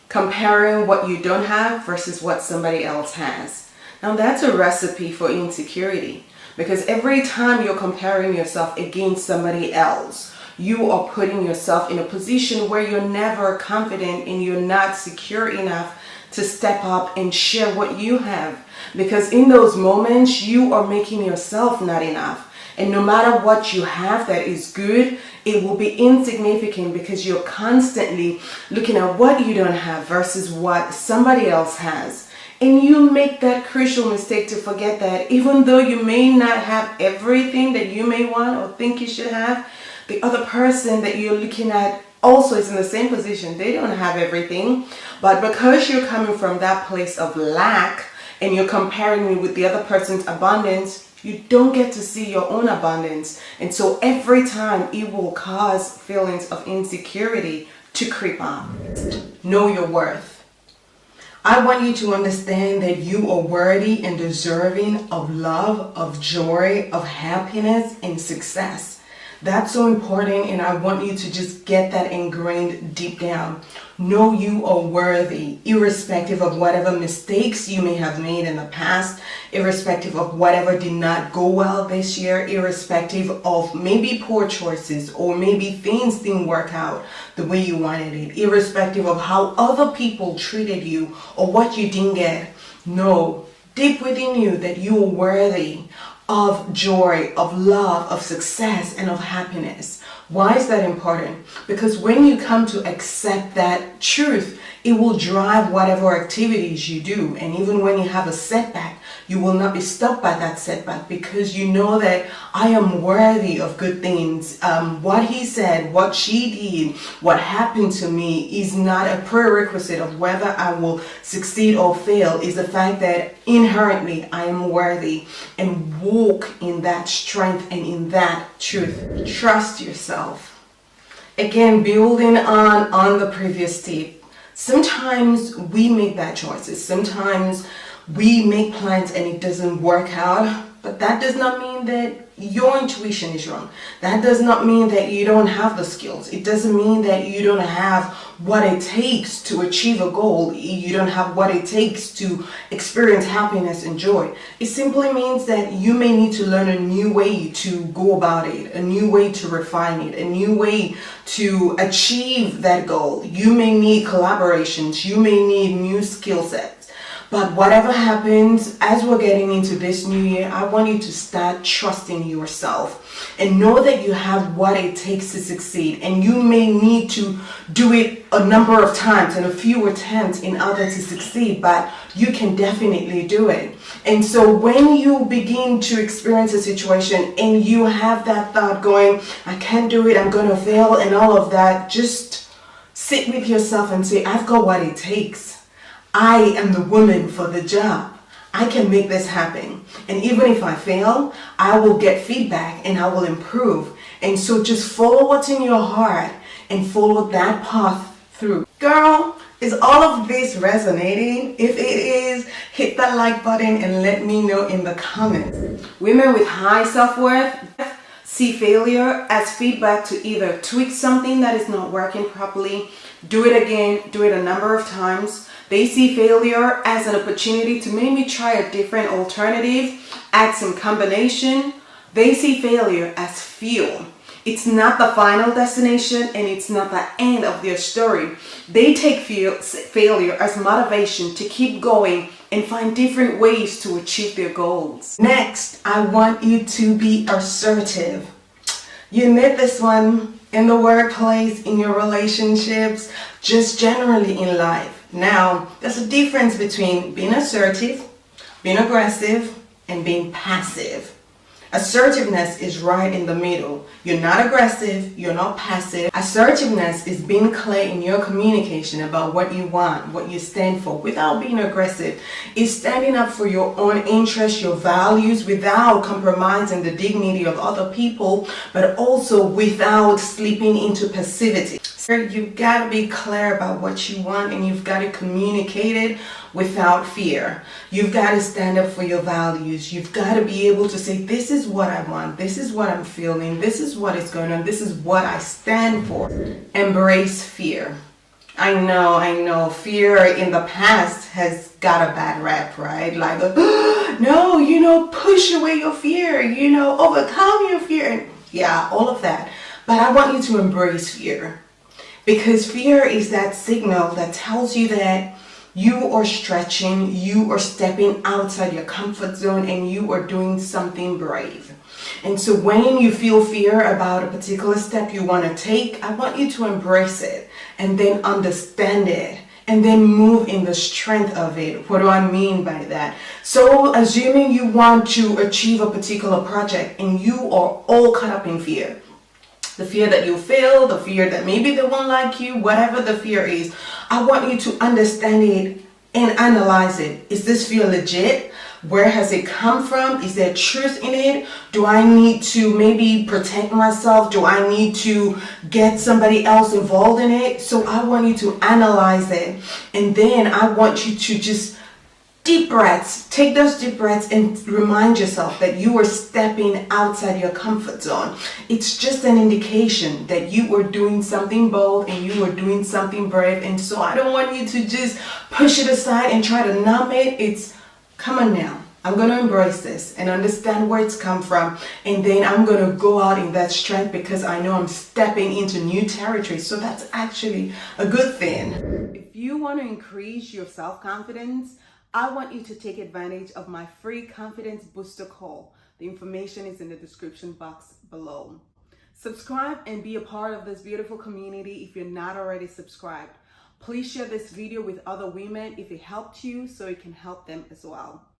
comparing what you don't have versus what somebody else has. Now that's a recipe for insecurity, because every time you're comparing yourself against somebody else, you are putting yourself in a position where you're never confident and you're not secure enough to step up and share what you have. Because in those moments, you are making yourself not enough. And no matter what you have that is good, it will be insignificant because you're constantly looking at what you don't have versus what somebody else has. And you make that crucial mistake to forget that even though you may not have everything that you may want or think you should have, the other person that you're looking at also is in the same position. They don't have everything, but because you're coming from that place of lack and you're comparing it with the other person's abundance, you don't get to see your own abundance. And so every time it will cause feelings of insecurity to creep up. Know your worth. I want you to understand that you are worthy and deserving of love, of joy, of happiness, and success. That's so important, and I want you to just get that ingrained deep down. Know you are worthy, irrespective of whatever mistakes you may have made in the past, irrespective of whatever did not go well this year, irrespective of maybe poor choices or maybe things didn't work out the way you wanted it, irrespective of how other people treated you or what you didn't get. Know deep within you that you are worthy of joy, of love, of success, and of happiness. Why is that important? Because when you come to accept that truth, it will drive whatever activities you do. And even when you have a setback, you will not be stopped by that setback because you know that I am worthy of good things. What he said, what she did, what happened to me is not a prerequisite of whether I will succeed or fail. Is the fact that inherently I am worthy, and walk in that strength and in that truth. Trust yourself. Again, building on the previous tip. Sometimes we make bad choices. Sometimes we make plans and it doesn't work out, but that does not mean that your intuition is wrong. That does not mean that you don't have the skills. It doesn't mean that you don't have what it takes to achieve a goal. You don't have what it takes to experience happiness and joy. It simply means that you may need to learn a new way to go about it, a new way to refine it, a new way to achieve that goal. You may need collaborations. You may need new skill sets. But whatever happens, as we're getting into this new year, I want you to start trusting yourself and know that you have what it takes to succeed. And you may need to do it a number of times and a few attempts in order to succeed, but you can definitely do it. And so when you begin to experience a situation and you have that thought going, I can't do it, I'm going to fail and all of that, just sit with yourself and say, I've got what it takes. I am the woman for the job. I can make this happen. And even if I fail, I will get feedback and I will improve. And so just follow what's in your heart and follow that path through. Girl, is all of this resonating? If it is, hit that like button and let me know in the comments. Women with high self-worth see failure as feedback to either tweak something that is not working properly, do it again, do it a number of times. They see failure as an opportunity to maybe try a different alternative, add some combination. They see failure as fuel. It's not the final destination and it's not the end of their story. They take failure as motivation to keep going and find different ways to achieve their goals. Next, I want you to be assertive. You need this one in the workplace, in your relationships, just generally in life. Now, there's a difference between being assertive, being aggressive, and being passive. Assertiveness is right in the middle. You're not aggressive, you're not passive. Assertiveness is being clear in your communication about what you want, what you stand for, without being aggressive. It's standing up for your own interests, your values, without compromising the dignity of other people, but also without slipping into passivity. So you've got to be clear about what you want, and you've got to communicate it without fear. You've got to stand up for your values. You've got to be able to say, this is what I want, this is what I'm feeling, this is what is going on, this is what I stand for. Embrace fear. I know. Fear in the past has got a bad rap, right? Like, no, push away your fear, overcome your fear. And yeah, all of that. But I want you to embrace fear, because fear is that signal that tells you that you are stretching, you are stepping outside your comfort zone, and you are doing something brave. And so when you feel fear about a particular step you want to take, I want you to embrace it and then understand it and then move in the strength of it. What do I mean by that? So assuming you want to achieve a particular project and you are all caught up in fear. The fear that you fail, the fear that maybe they won't like you, whatever the fear is, I want you to understand it and analyze it. Is this fear legit? Where has it come from? Is there truth in it? Do I need to maybe protect myself? Do I need to get somebody else involved in it? So I want you to analyze it. And then I want you to just deep breaths. Take those deep breaths and remind yourself that you are stepping outside your comfort zone. It's just an indication that you are doing something bold and you are doing something brave. And so I don't want you to just push it aside and try to numb it. It's, come on now. I'm going to embrace this and understand where it's come from. And then I'm going to go out in that strength because I know I'm stepping into new territory. So that's actually a good thing. If you want to increase your self-confidence, I want you to take advantage of my free confidence booster call. The information is in the description box below. Subscribe and be a part of this beautiful community if you're not already subscribed. Please share this video with other women if it helped you so it can help them as well.